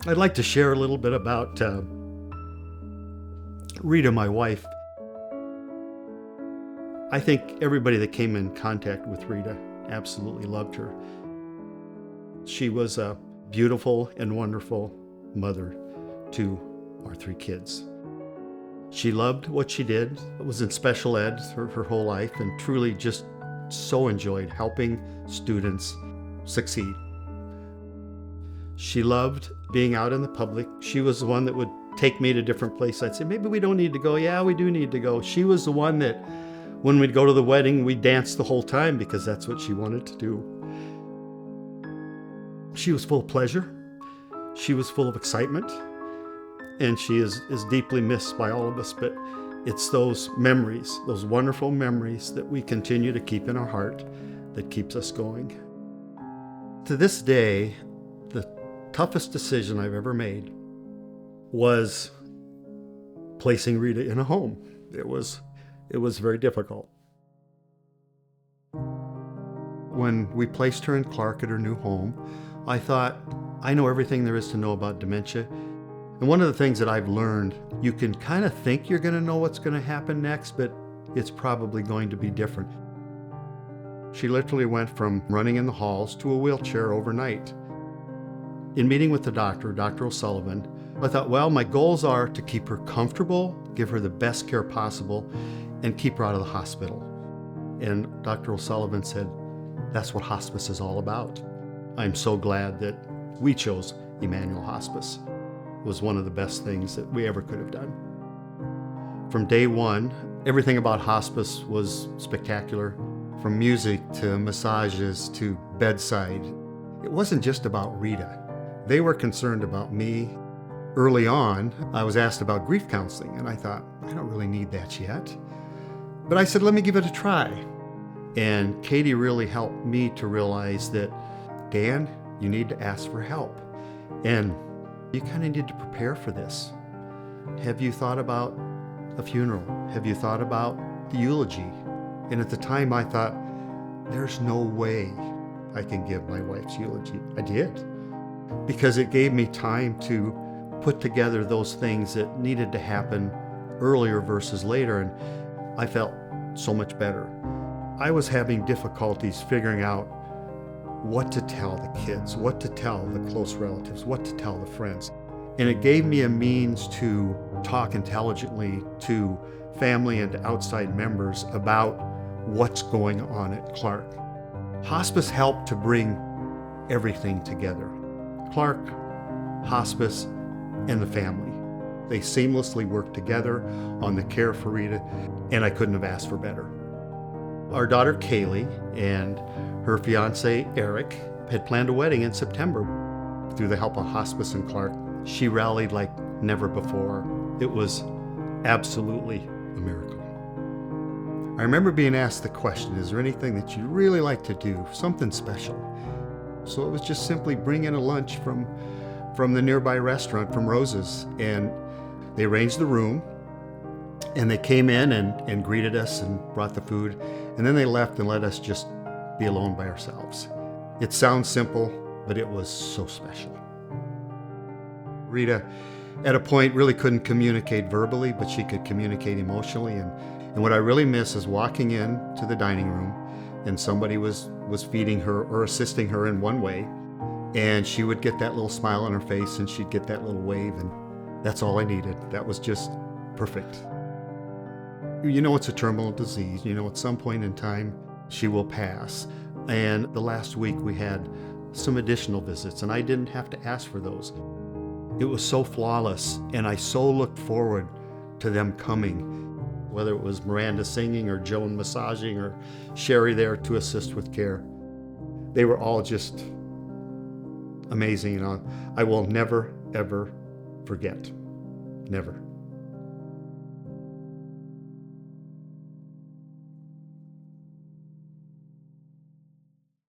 I'd like to share a little bit about Rita, my wife. I think everybody that came in contact with Rita absolutely loved her. She was a beautiful and wonderful mother to our 3 kids. She loved what she did, was in special ed her whole life, and truly just so enjoyed helping students succeed. She loved being out in the public. She was the one that would take me to different places. I'd say, maybe we don't need to go. Yeah, we do need to go. She was the one that when we'd go to the wedding, we'd dance the whole time because that's what she wanted to do. She was full of pleasure. She was full of excitement. And she is deeply missed by all of us, but it's those memories, those wonderful memories that we continue to keep in our heart that keeps us going. To this day, the toughest decision I've ever made was placing Rita in a home. It was very difficult. When we placed her in Clark at her new home, I thought, I know everything there is to know about dementia. And one of the things that I've learned, you can kind of think you're going to know what's going to happen next, but it's probably going to be different. She literally went from running in the halls to a wheelchair overnight. In meeting with the doctor, Dr. O'Sullivan, I thought, well, my goals are to keep her comfortable, give her the best care possible, and keep her out of the hospital. And Dr. O'Sullivan said, that's what hospice is all about. I'm so glad that we chose Emmanuel Hospice. It was one of the best things that we ever could have done. From day one, everything about hospice was spectacular. From music to massages to bedside. It wasn't just about Rita. They were concerned about me. Early on, I was asked about grief counseling, and I thought, I don't really need that yet. But I said, let me give it a try. And Katie really helped me to realize that, Dan, you need to ask for help. And you kind of need to prepare for this. Have you thought about a funeral? Have you thought about the eulogy? And at the time I thought, there's no way I can give my wife's eulogy. I did. Because it gave me time to put together those things that needed to happen earlier versus later, and I felt so much better. I was having difficulties figuring out what to tell the kids, what to tell the close relatives, what to tell the friends. And it gave me a means to talk intelligently to family and to outside members about what's going on at Clark. Hospice helped to bring everything together. Clark, hospice, and the family. They seamlessly worked together on the care for Rita, and I couldn't have asked for better. Our daughter Kaylee and her fiance Eric had planned a wedding in September. Through the help of hospice in Clark, she rallied like never before. It was absolutely a miracle. I remember being asked the question, is there anything that you'd really like to do, something special? So it was just simply bring in a lunch from the nearby restaurant, from Rose's, and they arranged the room, and they came in and greeted us and brought the food, and then they left and let us just be alone by ourselves. It sounds simple, but it was so special. Rita, at a point, really couldn't communicate verbally, but she could communicate emotionally, and what I really miss is walking in to the dining room, and somebody was feeding her or assisting her in one way, and she would get that little smile on her face, and she'd get that little wave, and that's all I needed. That was just perfect. You know, it's a terminal disease. You know, at some point in time, she will pass. And the last week we had some additional visits, and I didn't have to ask for those. It was so flawless, and I so looked forward to them coming, whether it was Miranda singing or Joan massaging or Sherry there to assist with care. They were all just amazing, and I will never, ever forget. Never.